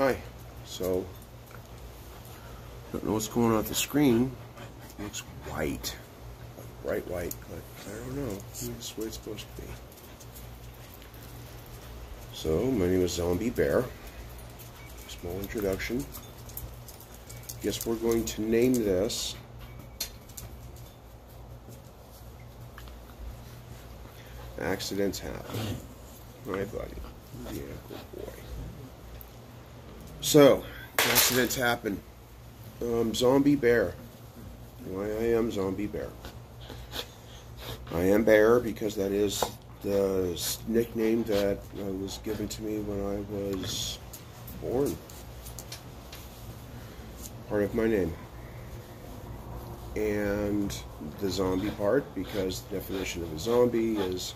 Hi. So, don't know what's going on with the screen. It looks white. Bright white, but I don't know. That's the way it's supposed to be. So, my name is Zombie Bear. Small introduction. Guess we're going to name this Accidents Happen. My buddy. Yeah, good boy. So, accidents happen. Zombie Bear. Why I am Zombie Bear. I am Bear because that is the nickname that was given to me when I was born. Part of my name. And the zombie part, because the definition of a zombie is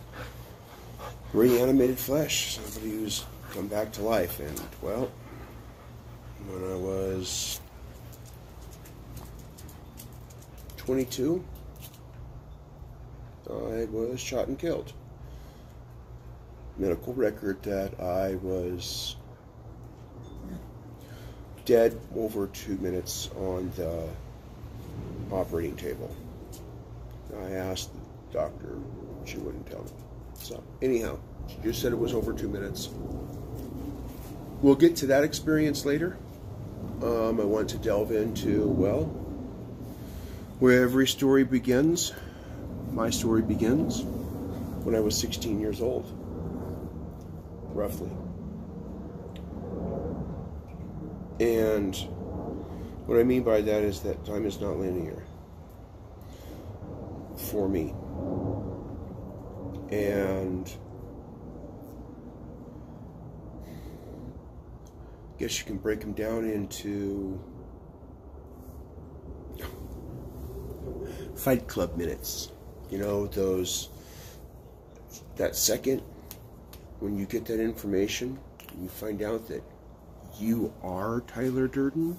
reanimated flesh, somebody who's come back to life. And, well, when I was 22, I was shot and killed. Medical record that I was dead over 2 minutes on the operating table. I asked the doctor, she wouldn't tell me. So, anyhow, she just said it was over 2 minutes. We'll get to that experience later. I want to delve into, well, where every story begins. My story begins when I was 16 years old, roughly. And what I mean by that is that time is not linear for me. And I guess you can break them down into Fight Club minutes. You know, that second when you get that information, you find out that you are Tyler Durden.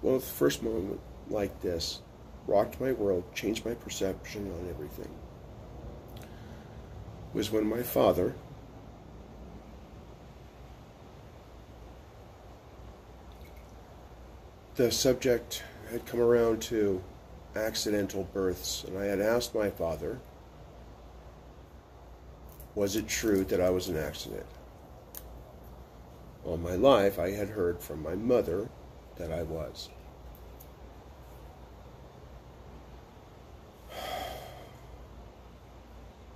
Well, the first moment like this rocked my world, changed my perception on everything, was when my father the subject had come around to accidental births, and I had asked my father, was it true that I was an accident? All my life, I had heard from my mother that I was.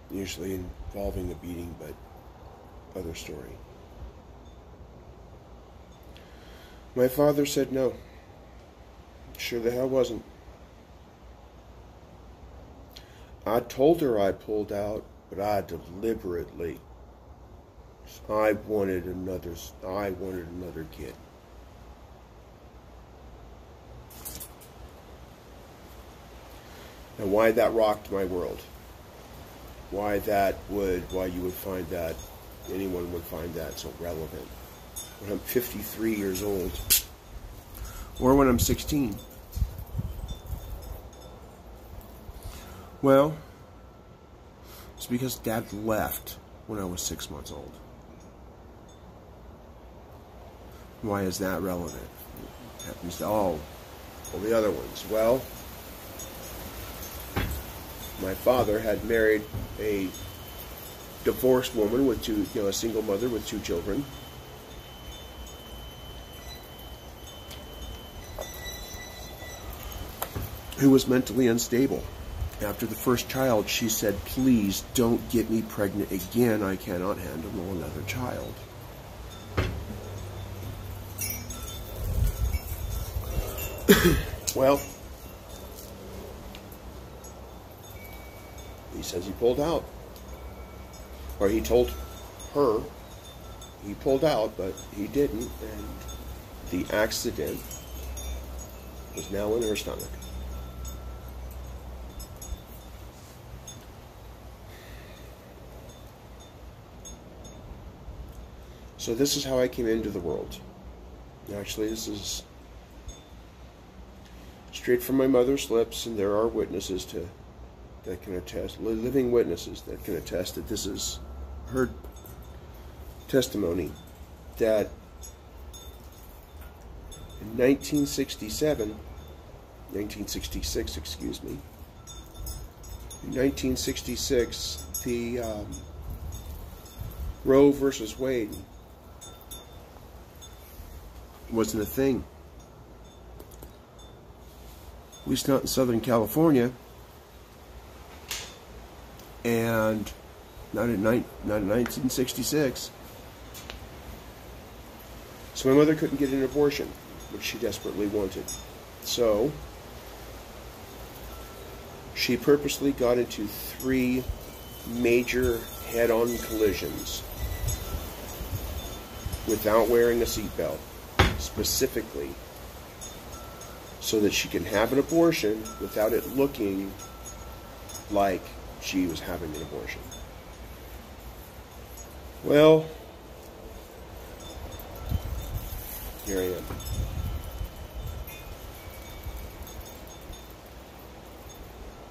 Usually involving a beating, but other story. My father said no. Sure the hell wasn't. I told her I pulled out, but I deliberately. I wanted another kid. And why that rocked my world. Why you would find that, anyone would find that so relevant. When I'm 53 years old. Or when I'm 16. Well, it's because Dad left when I was 6 months old. Why is that relevant? It happens to all the other ones. Well, my father had married a divorced woman with a single mother with 2 children. Who was mentally unstable. After the first child, she said, please don't get me pregnant again. I cannot handle another child. Well, he says he pulled out. Or he told her he pulled out, but he didn't. And the accident was now in her stomach. So this is how I came into the world. Actually, this is straight from my mother's lips, and there are witnesses that can attest, living witnesses that can attest that this is her testimony that in 1966, excuse me, in 1966, the Roe versus Wade wasn't a thing. At least not in Southern California, and not in 1966. So my mother couldn't get an abortion, which she desperately wanted. So she purposely got into 3 major head-on collisions without wearing a seatbelt, specifically so that she can have an abortion without it looking like she was having an abortion. Well, here I am.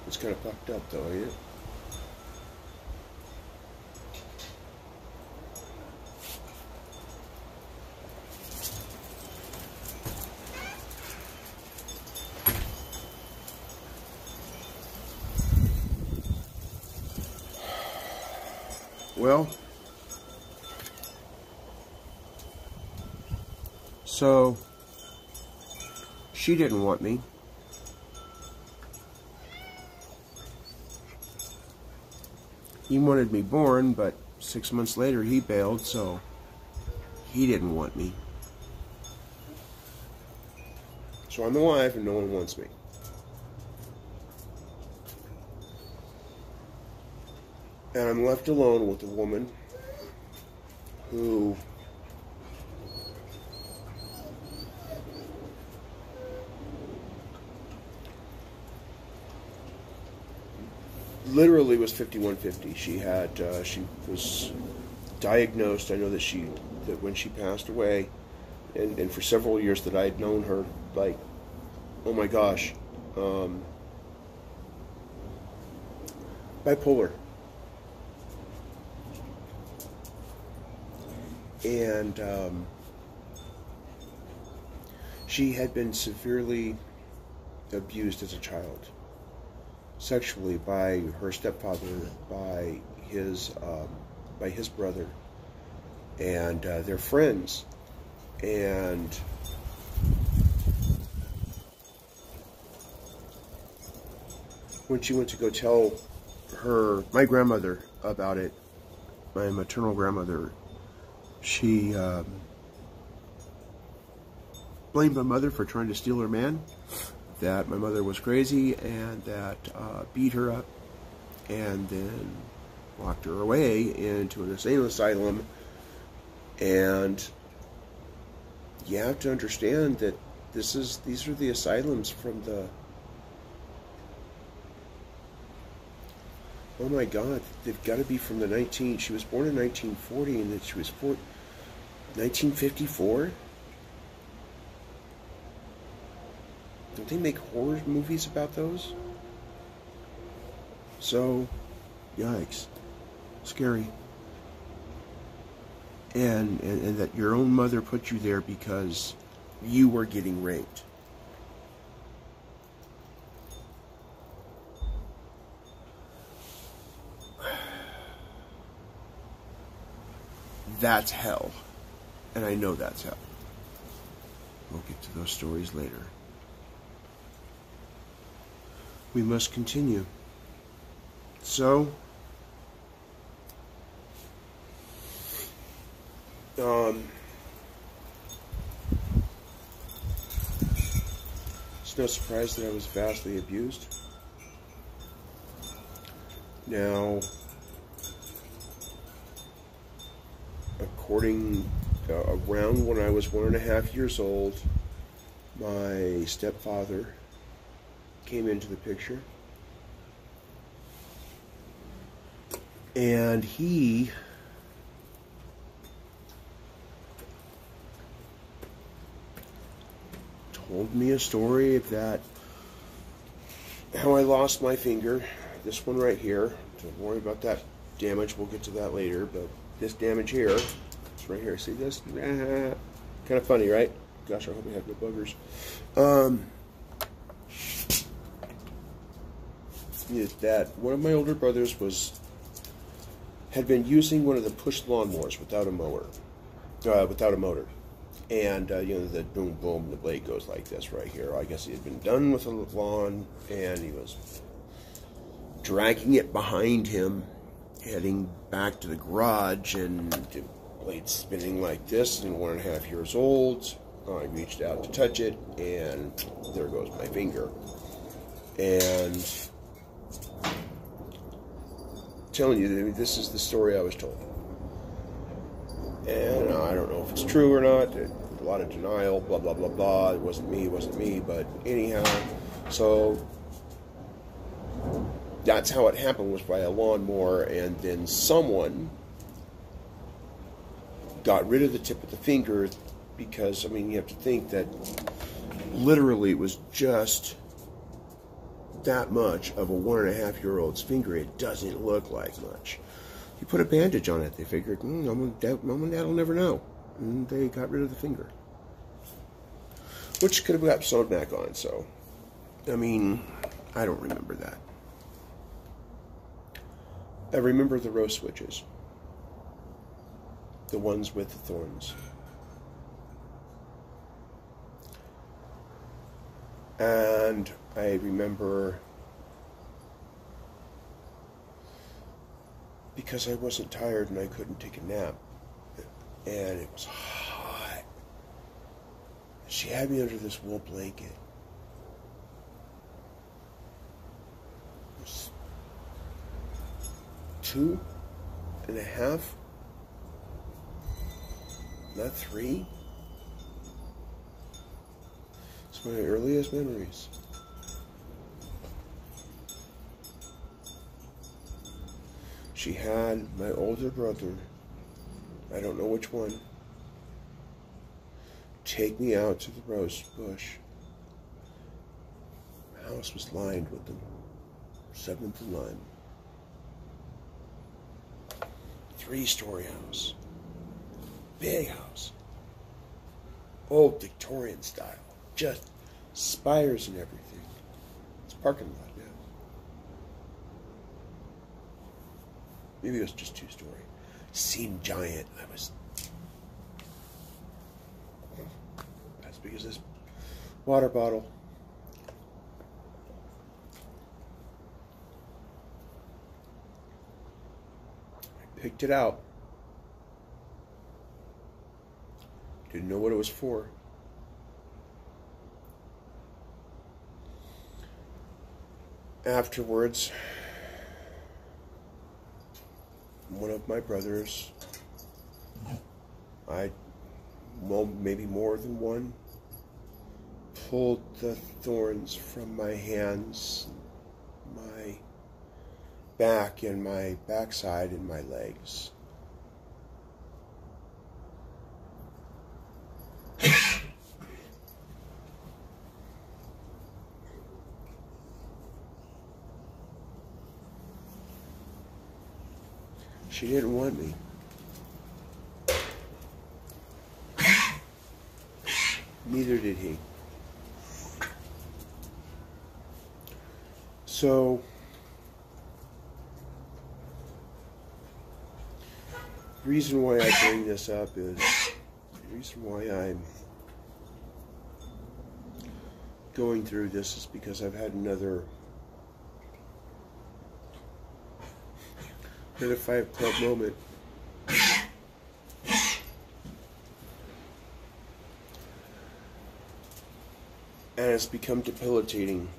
It's kind of fucked up though, ain't it? Well, so she didn't want me. He wanted me born, but 6 months later he bailed, so he didn't want me. So I'm alive and no one wants me. And I'm left alone with a woman who literally was 5150. She was diagnosed. I know that when she passed away, and for several years that I had known her, like, oh my gosh, bipolar. And she had been severely abused as a child, sexually, by her stepfather, by his brother, and their friends. And when she went to go tell my grandmother about it, my maternal grandmother, she blamed my mother for trying to steal her man, that my mother was crazy, and that beat her up, and then locked her away into an insane asylum. And you have to understand that these are the asylums from the, oh my God, they've got to be from the she was born in 1940, and that she was 1954? Don't they make horror movies about those? So, yikes. Scary. And that your own mother put you there because you were getting raped. That's hell. And I know that's hell. We'll get to those stories later. We must continue. So, it's no surprise that I was vastly abused. Now, around when I was 1.5 years old, my stepfather came into the picture, and he told me a story of how I lost my finger, this one right here. Don't worry about that damage, we'll get to that later, but this damage here, right here. See this? Kind of funny, right? Gosh, I hope I have no boogers. That one of my older brothers had been using one of the push lawnmowers without a mower, without a motor, and you know, the boom boom, the blade goes like this right here. I guess he had been done with the lawn, and he was dragging it behind him, heading back to the garage, and the blade spinning like this. And 1.5 years old, I reached out to touch it, and there goes my finger. And telling you, this is the story I was told, and I don't know if it's true or not. A lot of denial, blah blah blah blah. It wasn't me, but anyhow, so that's how it happened, was by a lawnmower, and then someone got rid of the tip of the finger, because, I mean, you have to think that literally it was just that much of a 1.5-year-old's finger. It doesn't look like much. You put a bandage on it, they figured, Mom and Dad will never know. And they got rid of the finger, which could have got sewed back on. So, I mean, I don't remember that. I remember the rose switches, the ones with the thorns. And I remember, because I wasn't tired and I couldn't take a nap, and it was hot, she had me under this wool blanket. It was 2.5, not 3. It's one of my earliest memories. She had my older brother, I don't know which one, take me out to the rose bush. The house was lined with them, 7th and Lime. 3-story house. Big house. Old Victorian style. Just spires and everything. It's a parking lot now. Maybe it was just 2-story. Seemed giant. I was as big as this water bottle. I picked it out. Didn't know what it was for. Afterwards, one of my brothers, well, maybe more than one, pulled the thorns from my hands, my back, and my backside, and my legs. She didn't want me. Neither did he. So, the reason why I bring this up is, the reason why I'm going through this is because I've had another 5 Club moment. And it's become debilitating.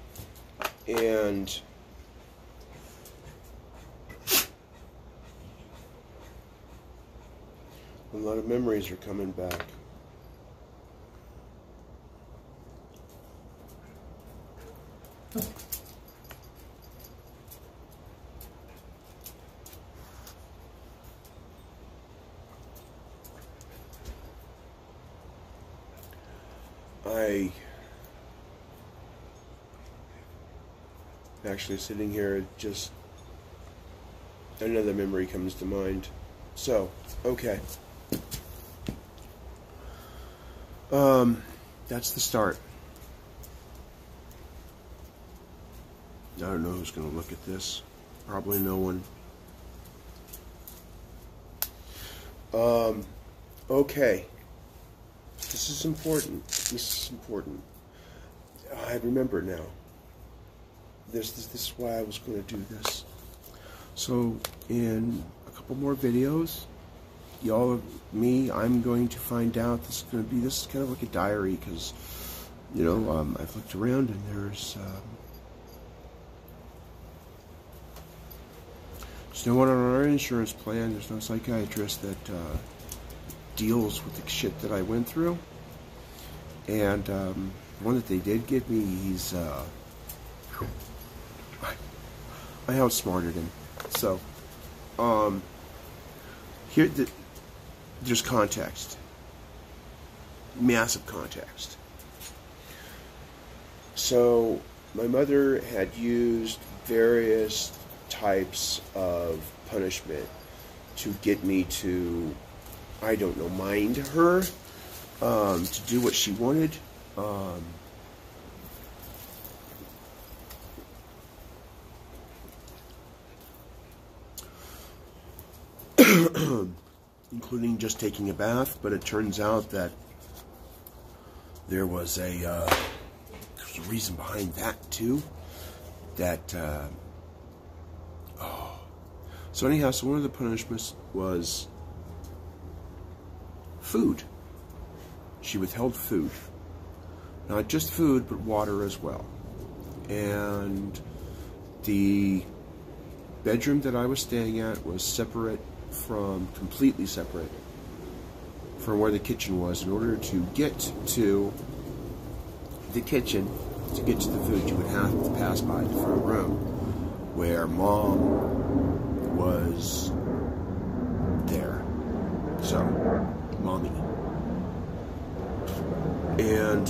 And a lot of memories are coming back. Actually sitting here, just another memory comes to mind. So, okay. That's the start. I don't know who's going to look at this. Probably no one. Okay. This is important. This is important. I remember now. This is why I was going to do this. So, in a couple more videos, I'm going to find out. This is kind of like a diary, because, I've looked around and there's no one on our insurance plan. There's no psychiatrist that deals with the shit that I went through. And one that they did give me, I outsmarted him. So, there's context. Massive context. So, my mother had used various types of punishment to get me to, I don't know, mind her, to do what she wanted. Including just taking a bath, but it turns out that there was a reason behind that too. So anyhow, one of the punishments was food. She withheld food. Not just food, but water as well. And the bedroom that I was staying at was completely separate from where the kitchen was. In order to get to the kitchen, to get to the food, you would have to pass by the front room where Mom was there. So, Mommy. And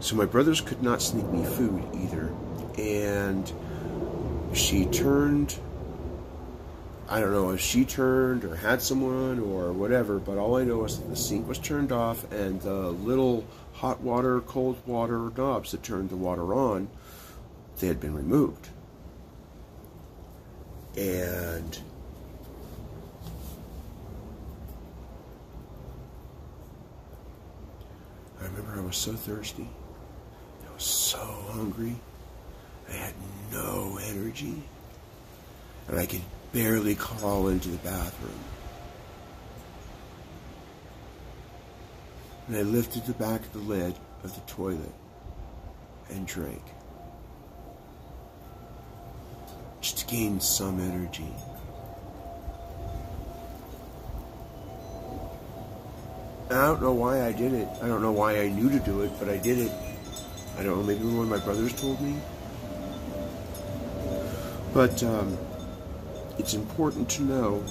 so my brothers could not sneak me food either. And she turned, I don't know if she turned or had someone or whatever, but all I know is that the sink was turned off and the little hot water, cold water knobs that turned the water on, they had been removed. And I remember I was so thirsty. I was so hungry. I had no energy. And I could barely crawl into the bathroom. And I lifted the back of the lid of the toilet and drank. Just to gain some energy. I don't know why I did it. I don't know why I knew to do it, but I did it. I don't know, maybe one of my brothers told me. But it's important to know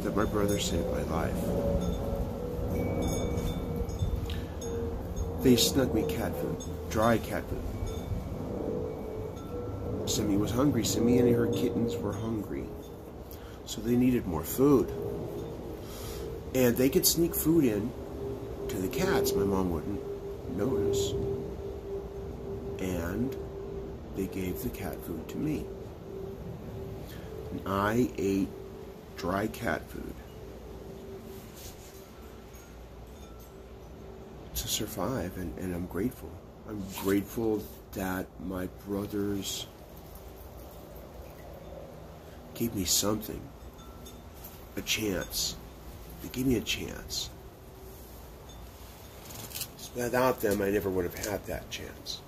that my brother saved my life. They snuck me cat food, dry cat food. Simi was hungry. Simi and her kittens were hungry. So they needed more food. And they could sneak food in to the cats. My mom wouldn't notice. And they gave the cat food to me. And I ate dry cat food to survive, and I'm grateful. I'm grateful that my brothers gave me something, a chance. They gave me a chance. Without them, I never would have had that chance.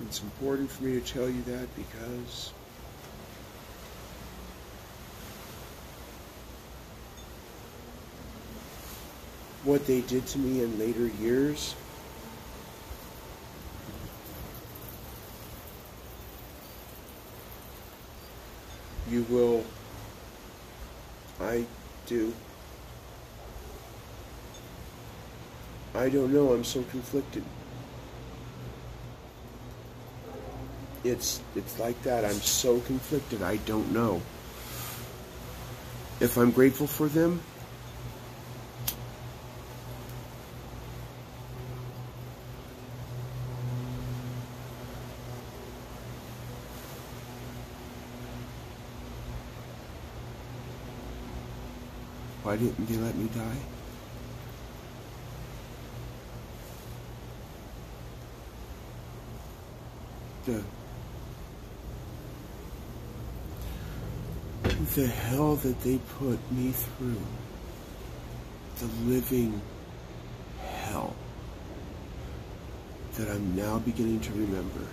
It's important for me to tell you that because what they did to me in later years, you will, I don't know, I'm so conflicted. it's like that. I'm so conflicted. I don't know if I'm grateful for them. Why didn't they let me die? The hell that they put me through. The living hell that I'm now beginning to remember.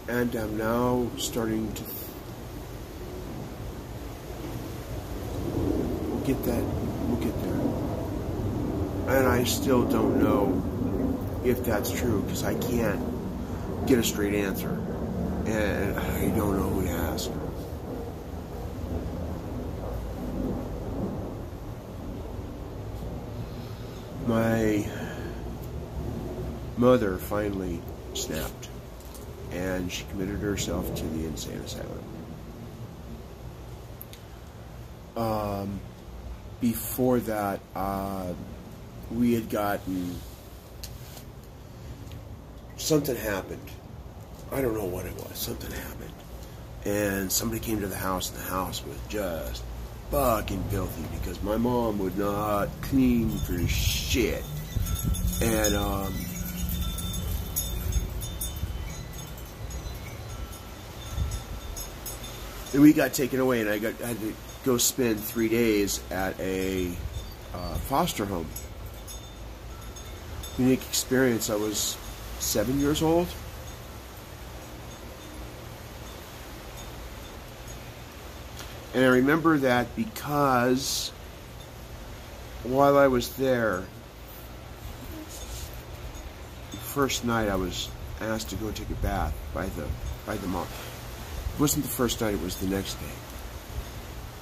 And I'm now starting to we'll get there. And I still don't know if that's true, because I can't get a straight answer. And I don't know who to ask. My mother finally snapped, and she committed herself to the insane asylum. Before that, we had gotten... something happened. I don't know what it was. Something happened. And somebody came to the house, and the house was just fucking filthy because my mom would not clean for shit. And, and we got taken away, and I had to go spend 3 days at a foster home. Unique experience. I was 7 years old. And I remember that because while I was there, the first night I was asked to go take a bath by the mom. It wasn't the first night, it was the next day.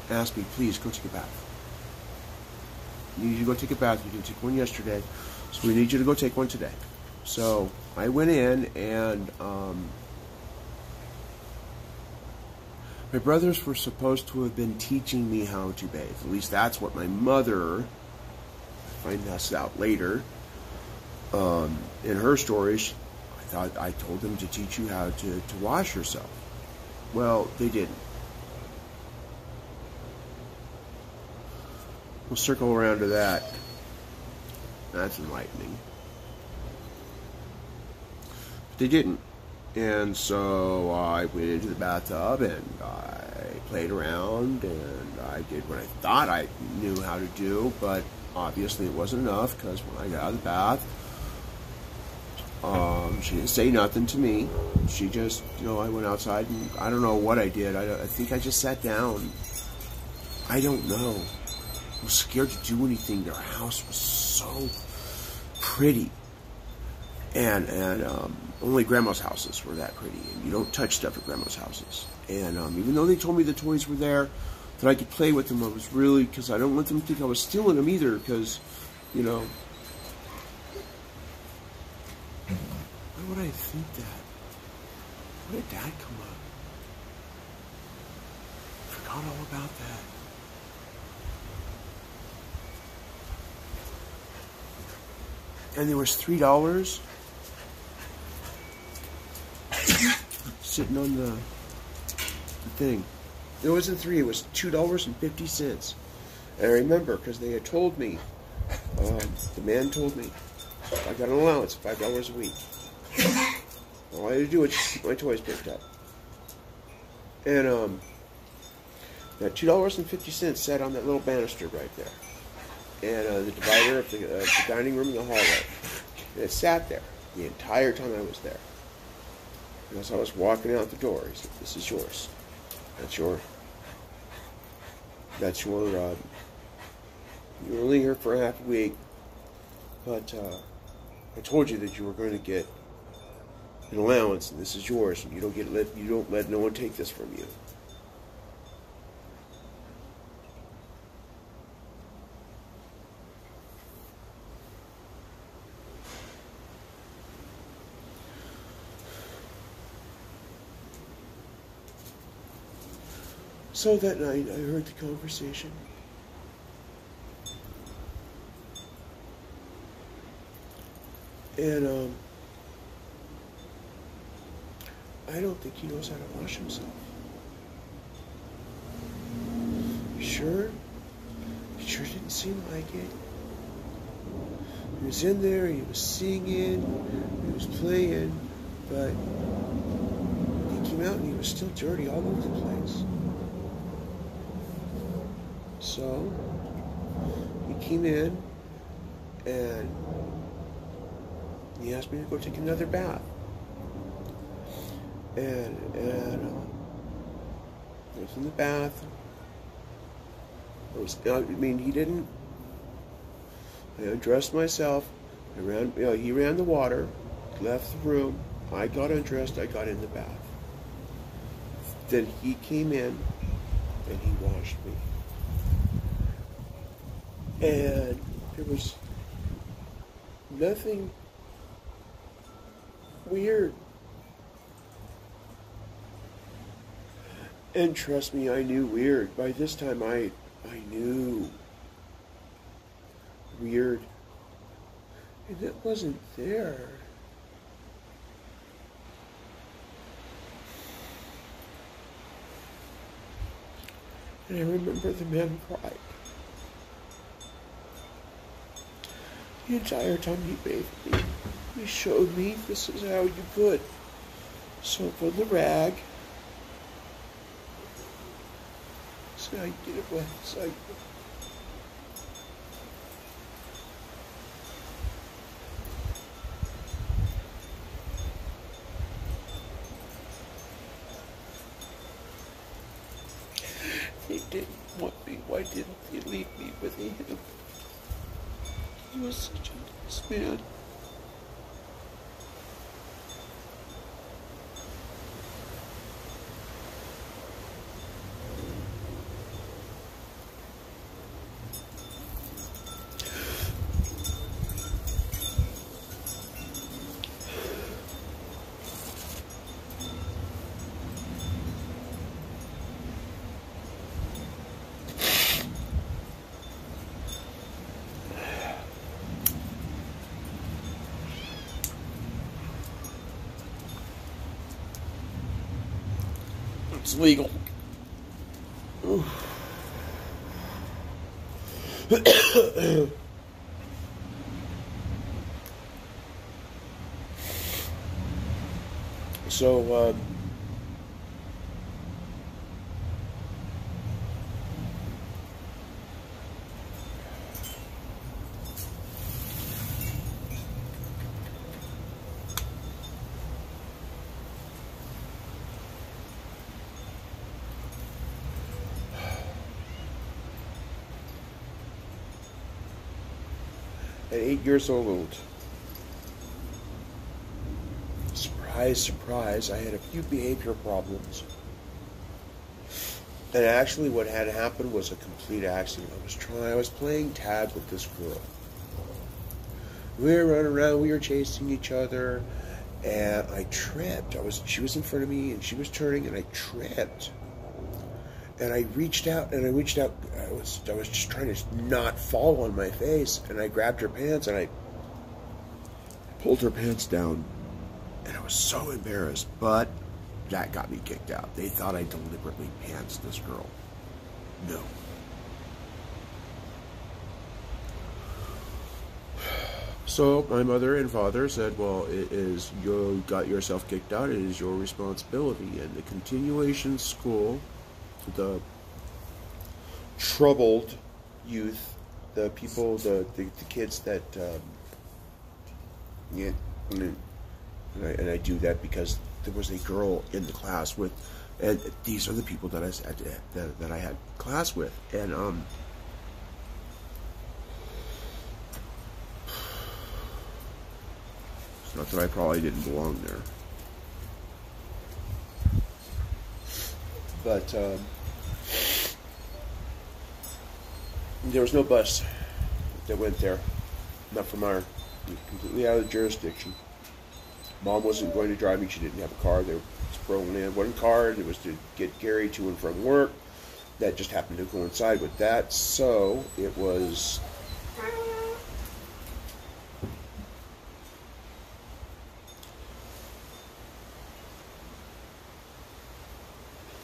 Asked me, please go take a bath. You need to go take a bath. You didn't take one yesterday, so we need you to go take one today. So I went in, and my brothers were supposed to have been teaching me how to bathe. At least that's what my mother, I find this out later, in her stories, I told them to teach you how to wash yourself. Well, they didn't. We'll circle around to that. That's enlightening. But they didn't. And so I went into the bathtub, and I played around, and I did what I thought I knew how to do, but obviously it wasn't enough, because when I got out of the bath, she didn't say nothing to me. She just, I went outside, and I don't know what I did. I think I just sat down. I don't know. I was scared to do anything. Their house was so pretty. And only grandma's houses were that pretty, and you don't touch stuff at grandma's houses. And even though they told me the toys were there, that I could play with them, I was really, because I don't want them to think I was stealing them either, because, why would I think that? Why did Dad come up? I forgot all about that. And there was $3 sitting on the thing. It wasn't $3, it was $2.50. And I remember, because they had told me, the man told me, I got an allowance of $5 a week. All I had to do was just keep my toys picked up. And that $2.50 sat on that little banister right there. And the divider of the dining room and the hallway. And it sat there the entire time I was there. And as I was walking out the door, he said, "This is yours. That's your, you're only here for half a week, but I told you that you were going to get an allowance, and this is yours, and you don't let no one take this from you." So that night, I heard the conversation. And, I don't think he knows how to wash himself. Sure? It sure didn't seem like it. He was in there, he was singing, he was playing, but he came out and he was still dirty all over the place. So, he came in and he asked me to go take another bath. And I was in the bath. He didn't. I undressed myself. He ran the water, left the room. I got undressed. I got in the bath. Then he came in and he washed me. And there was nothing weird. And trust me, I knew weird. By this time, I knew weird. And it wasn't there. And I remember the man cried. The entire time he bathed me, he showed me this is how you put soap on the rag. This is how you get it wet. This is how you He didn't want me. Why didn't he leave me with him? He was such a nice man. It's legal. So, 8 years old. Surprise, surprise, I had a few behavior problems. And actually what had happened was a complete accident. I was playing tag with this girl. We were running around, we were chasing each other, and I tripped. She was in front of me and she was turning and I tripped. And I reached out, I was just trying to not fall on my face, and I grabbed her pants, and I pulled her pants down, and I was so embarrassed, but that got me kicked out. They thought I deliberately pantsed this girl. No. So my mother and father said, well, you got yourself kicked out, it is your responsibility, and the continuation school, the troubled youth, the people, the kids that, and I do that because there was a girl in the class with, and these are the people that I had class with, and it's not that I probably didn't belong there, but there was no bus that went there, not from our, completely out of the jurisdiction. Mom wasn't going to drive me. She didn't have a car. There was only one car. It was to get Gary to and from work. that just happened to coincide with that. So it was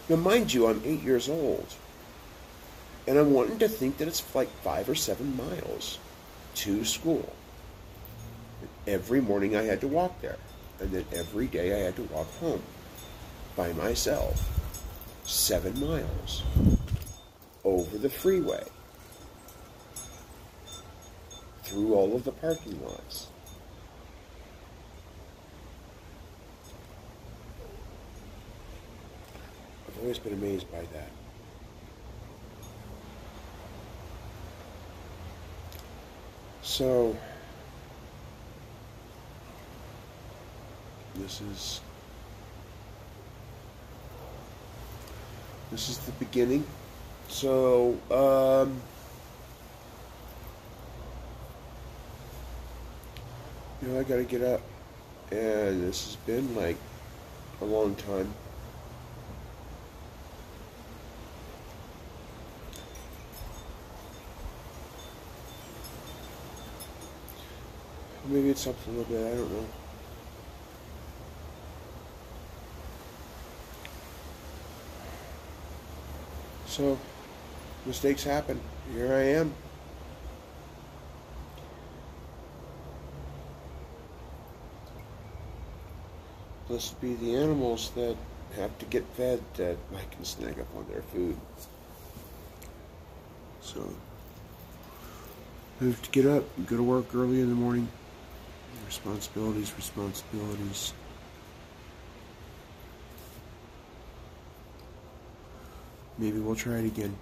now, mind you, I'm 8 years old, and I'm wanting to think that it's like 5 or 7 miles to school. Every morning I had to walk there, and then every day I had to walk home by myself. 7 miles over the freeway, through all of the parking lots. I've always been amazed by that. So, this is the beginning. So, I gotta get up, and this has been like a long time. Maybe it's up a little bit, I don't know. So, mistakes happen. Here I am. Blessed be the animals that have to get fed that I can snag up on their food. So, I have to get up and go to work early in the morning. Responsibilities. Maybe we'll try it again.